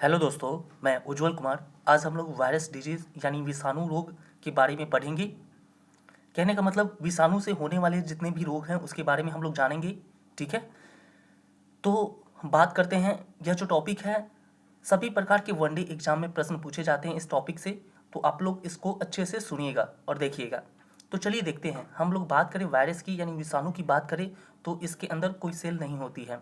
Hello दोस्तों, मैं उज्जवल कुमार। आज हम लोग वायरस डिजीज़ यानी विषाणु रोग के बारे में पढ़ेंगे। कहने का मतलब विषाणु से होने वाले जितने भी रोग हैं उसके बारे में हम लोग जानेंगे। ठीक है, तो बात करते हैं। यह जो टॉपिक है, सभी प्रकार के वनडे एग्जाम में प्रश्न पूछे जाते हैं इस टॉपिक से, तो आप लोग इसको अच्छे से सुनिएगा और देखिएगा। तो चलिए देखते हैं। हम लोग बात करें वायरस की यानी विषाणु की बात करें तो इसके अंदर कोई सेल नहीं होती है।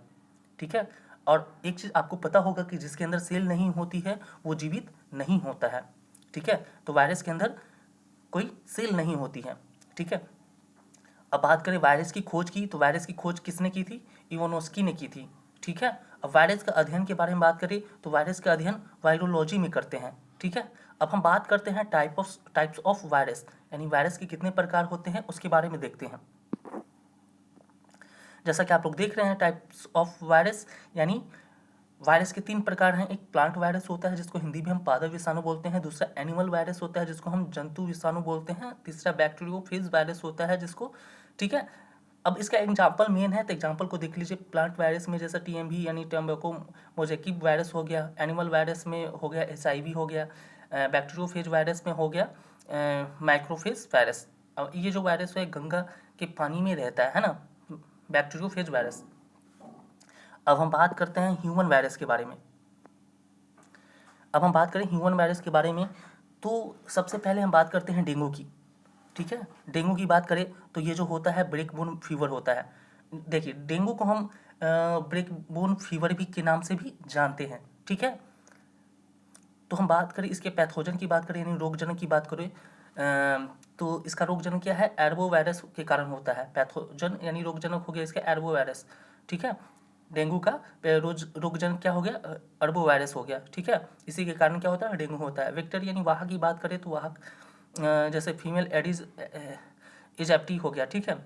ठीक है, और एक चीज़ आपको पता होगा कि जिसके अंदर सेल नहीं होती है वो जीवित नहीं होता है। ठीक है, तो वायरस के अंदर कोई सेल नहीं होती है। ठीक है, अब बात करें वायरस की खोज की, तो वायरस की खोज किसने की थी? इवानोस्की ने की थी। ठीक है, अब वायरस का अध्ययन के बारे में बात करें तो वायरस का अध्ययन वायरोलॉजी में करते हैं। ठीक है, अब हम बात करते हैं टाइप्स ऑफ वायरस, यानी वायरस के कितने प्रकार होते हैं उसके बारे में देखते हैं। जैसा कि आप लोग देख रहे हैं, टाइप्स ऑफ वायरस यानी वायरस के 3 प्रकार हैं। एक प्लांट वायरस होता है जिसको हिंदी में हम पादप विषाणु बोलते हैं, दूसरा एनिमल वायरस होता है जिसको हम जंतु विषाणु बोलते हैं, तीसरा बैक्टीरियोफेज वायरस होता है जिसको, ठीक है। अब इसका एग्जाम्पल मेन है, तो एग्जाम्पल को देख लीजिए। प्लांट वायरस में जैसा टीएमवी यानी टोबैको मोज़ेकी वायरस हो गया, एनिमल वायरस में हो गया एचआईवी हो गया, बैक्टीरियोफेज वायरस में हो गया माइक्रोफेज वायरस। अब ये जो वायरस है गंगा के पानी में रहता है ना, बैक्टीरियोफेज वायरस। अब हम बात करते हैं ह्यूमन वायरस के बारे में। अब हम बात करें ह्यूमन वायरस के बारे में तो सबसे पहले हम बात करते हैं डेंगू की। ठीक है, डेंगू की बात करें तो ये जो होता है ब्रेक बोन फीवर होता है। देखिए, डेंगू को हम ब्रेक बोन फीवर भी के नाम से भी जानते हैं। ठीक है, तो हम बात करें इसके पैथोजन की बात करें यानी रोगजनक की बात करें तो इसका रोगजनक क्या है? एर्बो वायरस के कारण होता है। पैथोजन यानी रोगजनक हो गया इसका एर्बो वायरस। ठीक है, डेंगू का रोगजनक क्या हो गया? अर्बो वायरस हो गया। ठीक है, इसी के कारण क्या होता है? डेंगू होता है। वेक्टर यानी वाहक की बात करें तो वाहक जैसे फीमेल एडिस एजिप्टी हो गया। ठीक है,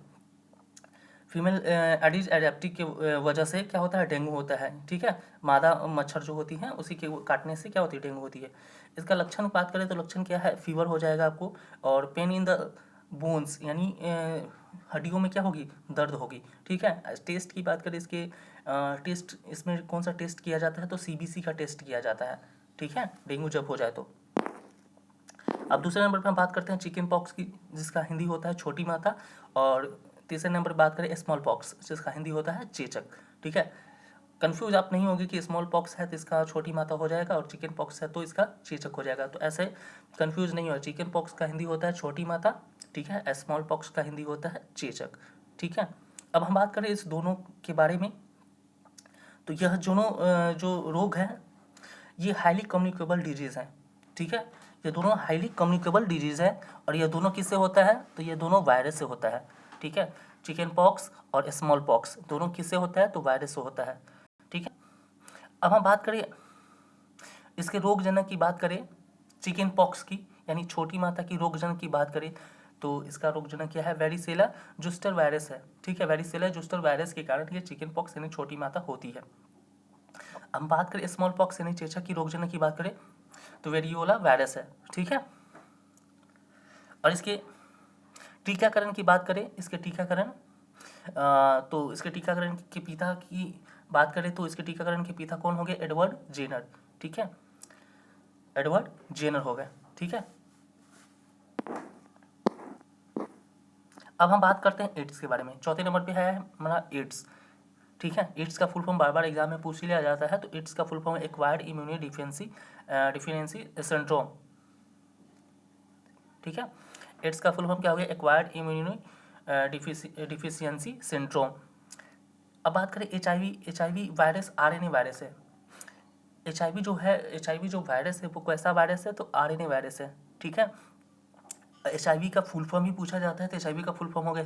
फीमेल एडिस एडेप्टी के वजह से क्या होता है? डेंगू होता है। ठीक है, मादा मच्छर जो होती हैं उसी के काटने से क्या होती है? डेंगू होती है। इसका लक्षण बात करें तो लक्षण क्या है? फीवर हो जाएगा आपको, और पेन इन द बोन्स यानी हड्डियों में क्या होगी? दर्द होगी। ठीक है, टेस्ट की बात करें इसके टेस्ट इसमें कौन सा टेस्ट किया जाता है? तो सीबीसी का टेस्ट किया जाता है। ठीक है, डेंगू जब हो जाए तो। अब दूसरे नंबर पर हम बात करते हैं चिकन पॉक्स की, जिसका हिंदी होता है छोटी माता। और तीसरे नंबर पर बात करें स्मॉल पॉक्स, जिसका हिंदी होता है चेचक। ठीक है, कंफ्यूज आप नहीं होगी कि स्मॉल पॉक्स है तो इसका छोटी माता हो जाएगा और चिकन पॉक्स है तो इसका चेचक हो जाएगा। तो ऐसे कंफ्यूज नहीं हो। चिकन पॉक्स का हिंदी होता है छोटी माता। ठीक है, स्मॉल पॉक्स का हिंदी होता है चेचक। ठीक है, अब हम बात करें इस दोनों के बारे में, तो यह दोनों जो रोग हैं ये हाईली कम्युनिकेबल डिजीज़ हैं। ठीक है, ये दोनों हाईली कम्युनिकेबल डिजीज़ है, और ये दोनों किससे होता है? तो ये दोनों वायरस से होता है। ठीक है, चिकन पॉक्स और स्मॉल पॉक्स दोनों किससे होता है? तो वायरस से होता है। ठीक है, अब हम बात करें इसके रोगजनक की बात करें, चिकन पॉक्स की यानी छोटी माता की रोगजनक की बात करें तो इसका रोगजनक क्या है? वेरिसेला जोस्टर वायरस है। ठीक है, वेरिसेला जोस्टर वायरस के कारण ये चिकन पॉक्स यानी छोटी माता होती है। हम बात करें स्मॉल पॉक्स यानी चेचक की रोगजनक की बात करें तो वेरियोला वायरस है। ठीक है, और इसके टीकाकरण की बात करें, इसके टीकाकरण तो इसके टीकाकरण के पिता की बात करें तो इसके टीकाकरण के पिता कौन हो गए? Edward Jenner. ठीक है, एडवर्ड जेनर हो गए। ठीक है, अब हम बात करते हैं एड्स के बारे में। चौथे नंबर पे है हमारा एड्स। ठीक है, एड्स का फुल फॉर्म बार बार एग्जाम में पूछ लिया जाता है, तो एड्स का full form acquired immuno deficiency syndrome. ठीक है, एड्स का फुल फॉर्म क्या हो गया? Acquired immuno deficiency syndrome. अब बात करें H I V virus RNA virus है। एच आई वी जो वायरस है वो कैसा वायरस है? तो आरएनए वायरस है। ठीक है, एच का फुल फॉर्म ही पूछा जाता है, तो एच का फुल फॉर्म हो गया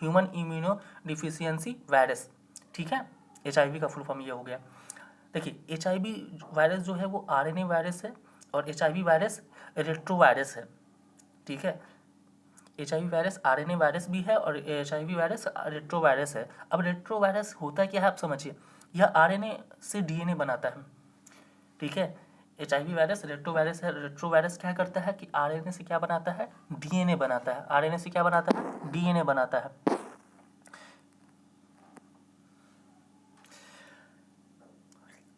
ह्यूमन इम्यूनो डिफिशियंसी वायरस। ठीक है, एच का फुल फॉर्म ये हो गया। देखिए, एच वायरस जो है वो आरएनए वायरस है, और एच वायरस रेट्रो वायरस है। ठीक है, एच वायरस आरएनए वायरस भी है और एच वायरस रेट्रो वायरस है। अब रेट्रो वायरस होता क्या है आप समझिए, यह आरएनए से डीएनए बनाता है। ठीक है, एच वायरस रेट्रो वायरस है। रेट्रो वायरस क्या करता है कि आरएनए से क्या बनाता है? डीएनए बनाता है। आरएनए से क्या बनाता है? डीएनए बनाता है।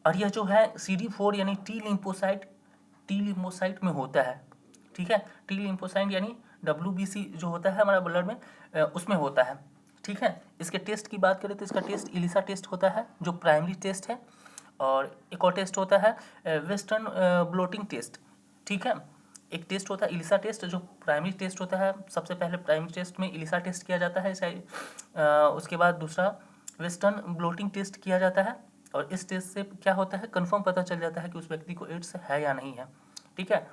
और यह जो है CD4 यानी टी लिम्फोसाइट में होता है, ठीक है। टी लिम्फोसाइट यानी WBC जो होता है हमारा ब्लड में, उसमें होता है, ठीक है। इसके टेस्ट की बात करें तो इसका टेस्ट इलिसा टेस्ट होता है जो प्राइमरी टेस्ट है, और एक और टेस्ट होता है वेस्टर्न ब्लोटिंग टेस्ट, ठीक है। एक टेस्ट होता है इलिसा टेस्ट जो प्राइमरी टेस्ट होता है, सबसे पहले प्राइमरी टेस्ट में इलिसा टेस्ट किया जाता है, उसके बाद दूसरा वेस्टर्न ब्लोटिंग टेस्ट किया जाता है, और इस टेस्ट से क्या होता है कंफर्म पता चल जाता है कि उस व्यक्ति को एड्स है या नहीं है, ठीक है।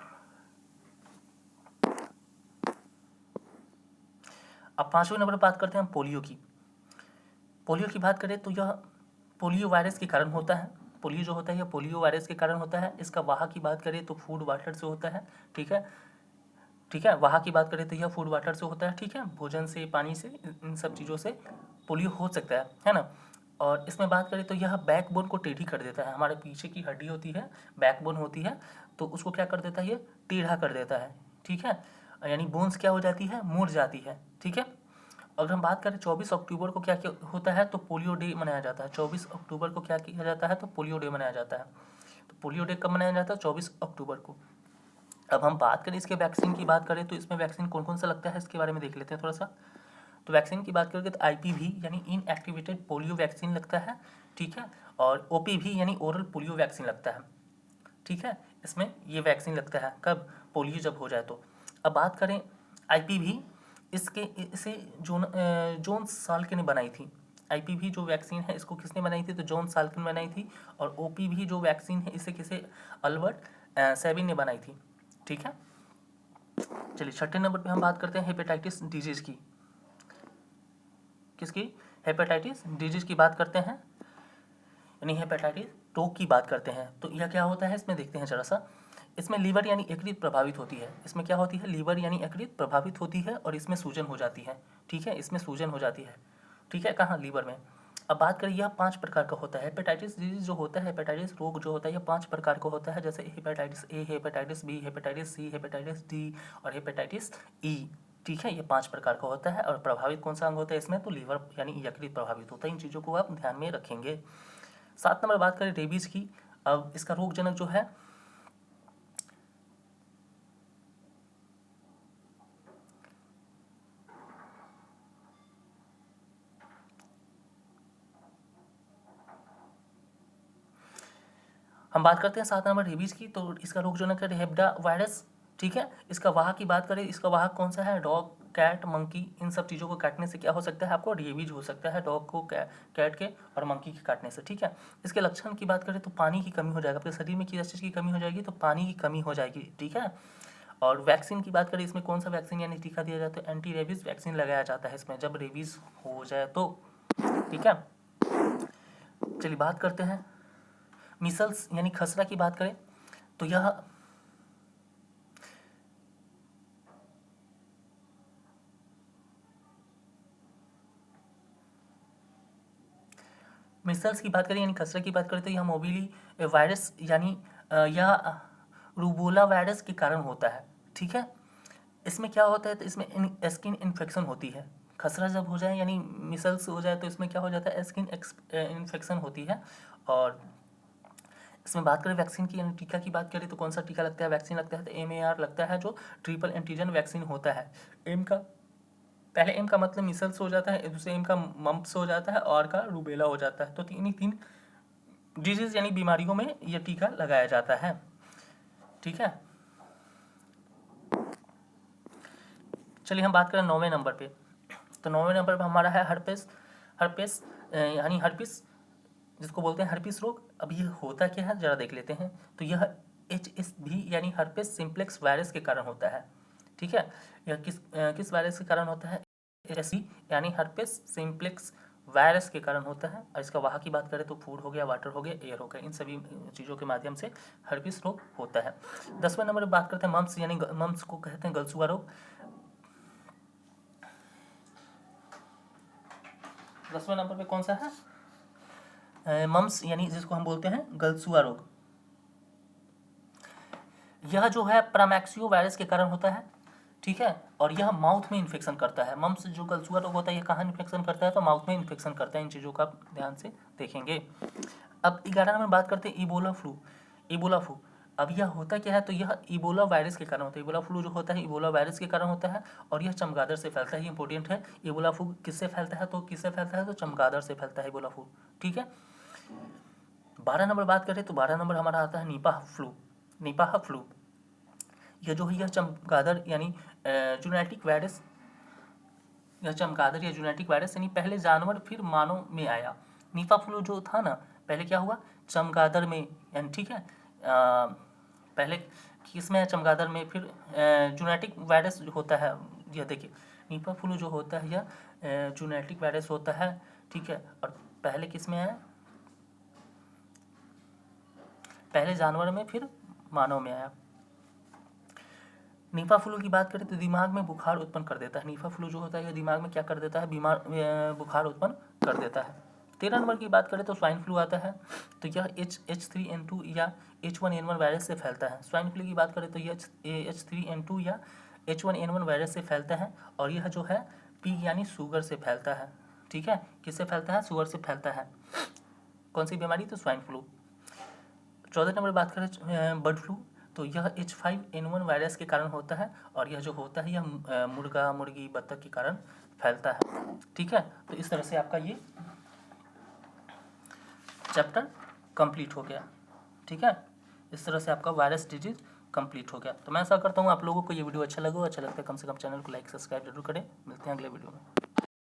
अब 5वें नंबर पर बात करते हैं हम पोलियो की। पोलियो की बात करें तो यह पोलियो वायरस के कारण होता है। पोलियो जो होता है यह पोलियो वायरस के कारण होता है। इसका वाहक की बात करें तो फूड वाटर से होता है, ठीक है, ठीक है। वाहक की बात करें तो यह फूड वाटर से होता है, ठीक है, भोजन से, पानी से, इन सब चीज़ों से पोलियो हो सकता है ना। और इसमें बात करें तो यह बैकबोन को टेढ़ी कर देता है। हमारे पीछे की हड्डी होती है, बैकबोन होती है, तो उसको क्या कर देता है, ये टेढ़ा कर देता है, ठीक है। यानी बोन्स क्या हो जाती है, मुड़ जाती है, ठीक है। अगर हम बात करें 24 अक्टूबर को क्या क्या होता है, तो पोलियो डे मनाया जाता है। 24 अक्टूबर को क्या किया जाता है, तो पोलियो डे मनाया जाता है। तो पोलियो डे कब मनाया जाता है, 24 अक्टूबर को। अब हम बात करें इसके वैक्सीन की बात करें तो इसमें वैक्सीन कौन कौन सा लगता है इसके बारे में देख लेते हैं थोड़ा सा। तो वैक्सीन की बात करें तो IPV यानी इनएक्टिवेटेड पोलियो वैक्सीन लगता है, ठीक है, और OPV यानी ओरल पोलियो वैक्सीन लगता है, ठीक है। इसमें ये वैक्सीन लगता है कब, पोलियो जब हो जाए तो। अब बात करें IPV, इसे जॉन साल्किन ने बनाई थी। IPV जो वैक्सीन है इसको किसने बनाई थी, तो जॉन साल्किन बनाई थी। और OPV जो वैक्सीन है इसे किसे, अल्बर्ट सेबिन ने बनाई थी, ठीक है। चलिए 6ठे नंबर पे हम बात करते हैं हेपेटाइटिस डिजीज की। किसकी, हेपेटाइटिस डिजीज की बात करते हैं, यानी हेपेटाइटिस टोक की बात करते हैं। तो यह क्या होता है इसमें देखते हैं जरा सा। इसमें लीवर यानी यकृत प्रभावित होती है। इसमें क्या होती है, लीवर यानी यकृत प्रभावित होती है, और इसमें सूजन हो जाती है, ठीक है, इसमें सूजन हो जाती है, ठीक है, कहाँ, लीवर में। अब बात करें यह 5 प्रकार का होता है। हेपेटाइटिस डिजीज जो होता है, हेपेटाइटिस रोग जो होता है, यह 5 प्रकार का होता है, जैसे hepatitis A, hepatitis B, hepatitis C, hepatitis D और हेपेटाइटिस E, ठीक है। ये 5 प्रकार का होता है। और प्रभावित कौन सा अंग होता है इसमें, तो लीवर यानी यकृत प्रभावित होता है। इन चीज़ों को आप ध्यान में रखेंगे। 7 नंबर बात करें रेबीज की। अब इसका रोगजनक जो है, हम बात करते हैं 7 नंबर रेबीज की। तो इसका रोगजनक है रेबडा वायरस, ठीक है। इसका वाहक की बात करें, इसका वाहक कौन सा है, डॉग, कैट, मंकी, इन सब चीज़ों को काटने से क्या हो सकता है, आपको रेबीज हो सकता है, डॉग को, कैट के और मंकी के काटने से, ठीक है। इसके लक्षण की बात करें तो पानी की कमी हो जाएगा, आपके शरीर में किस चीज़ की कमी हो जाएगी, तो पानी की कमी हो जाएगी, ठीक है। और वैक्सीन की बात करें, इसमें कौन सा वैक्सीन यानी टीका दिया जाता है, एंटी रेबीज वैक्सीन लगाया जाता है इसमें जब रेबीज हो जाए तो, ठीक है। चलिए बात करते हैं मीसल्स यानी खसरा की बात करें तो यह मिसल्स की बात करें यानी खसरा की बात करें तो यह मोबिली वायरस यानी यह रूबोला वायरस के कारण होता है, ठीक है। इसमें क्या होता है, तो इसमें स्किन इन्फेक्शन होती है। खसरा जब हो जाए यानी मिसल्स हो जाए तो इसमें क्या हो जाता है, स्किन इन्फेक्शन होती है। और इसमें बात करें वैक्सीन की यानी टीका की बात करें तो कौन सा टीका लगता है, वैक्सीन लगता है तो MAR लगता है जो ट्रिपल एंटीजन वैक्सीन होता है। एम का पहले एम का मतलब मिसल्स हो जाता है, दूसरे एम का मम्प्स हो जाता है, और का रूबेला हो जाता है। तो तीन डिजीज यानी बीमारियों में यह टीका लगाया जाता है, ठीक है। चलिए हम बात करें 9वें नंबर पे। तो 9वें नंबर पे हमारा है हर्पेस यानी हर्पिस, जिसको बोलते हैं हर्पिस रोग। अब ये होता क्या है जरा देख लेते हैं। तो यह HSV यानी हर्पेस सिम्प्लेक्स वायरस के कारण होता है, ठीक है। यह किस वायरस के कारण होता है, HSV यानी हर्पेस सिम्प्लेक्स वायरस के कारण होता है। और इसका वाहक की बात करें तो फूड हो गया, वाटर हो गया, एयर हो गया, इन सभी चीज़ों के माध्यम से हर्पिस रोग होता है। 10वें नंबर पर बात करते हैं मम्प्स यानी मम्प्स को कहते हैं गलसुआ रोग। 10वें नंबर पे कौन सा है, मम्प्स यानी जिसको हम बोलते हैं गलसुआ रोग। यह जो है प्रामैक्सियो वायरस के कारण होता है, ठीक है। और यह माउथ में इन्फेक्शन करता है। मम्प्स जो गलसुआ रोग होता है ये कहाँ इन्फेक्शन करता है, तो माउथ में इन्फेक्शन करता है। इन चीज़ों का ध्यान से देखेंगे। अब 11 नंबर बात करते हैं इबोला फ्लू। इबोला फ्लू, अब यह होता क्या है, तो यह इबोला वायरस के कारण होता है। इबोला फ्लू जो होता है इबोला वायरस के कारण होता है और यह चमगादड़ से फैलता है। ये इंपॉर्टेंट है। इबोला फ्लू किससे फैलता है, तो किससे फैलता है, तो चमगादड़ से फैलता है इबोला फ्लू। ठीक है। 12 नंबर बात करें तो 12 नंबर हमारा आता है निपाह फ्लू। निपाह फ्लू यह जो है यह चमगादड़ यानी जूनोटिक वायरस, यह चमगादड़ या जूनोटिक वायरस यानी पहले जानवर फिर मानव में आया। निपा फ्लू जो था ना, पहले क्या हुआ, चमगादड़ में, यानी ठीक है, पहले किस में है, चमगादड़ में, फिर जूनोटिक वायरस जो होता है, यह देखिए निपा फ्लू जो होता है यह जूनोटिक वायरस होता है। ठीक है, और पहले किस में है, पहले जानवर में फिर मानव में आया। निपा फ्लू की बात करें तो दिमाग में बुखार उत्पन्न कर देता है। निपा फ्लू जो होता है यह दिमाग में क्या कर देता है, बुखार उत्पन्न कर देता है। 13 नंबर की बात करें तो स्वाइन फ्लू आता है, तो यह H3N2 या H1N1 वायरस से फैलता है। स्वाइन फ्लू की बात करें तो यह H3N2 या H1N1 वायरस से फैलता है और यह जो है पी यानी शुगर से फैलता है। ठीक है, किससे फैलता है, शुगर से फैलता है। कौन सी बीमारी, तो स्वाइन फ्लू। 14 नंबर बात करें बर्ड फ्लू, तो यह H5N1 वायरस के कारण होता है और यह जो होता है यह मुर्गा मुर्गी बत्तख के कारण फैलता है। ठीक है, तो इस तरह से आपका ये चैप्टर कंप्लीट हो गया। ठीक है, इस तरह से आपका वायरस डिजीज कंप्लीट हो गया। तो मैं ऐसा करता हूँ आप लोगों को ये वीडियो अच्छा लगा, अच्छा लगता है कम से कम चैनल को लाइक सब्सक्राइब जरूर करें। मिलते हैं अगले वीडियो में।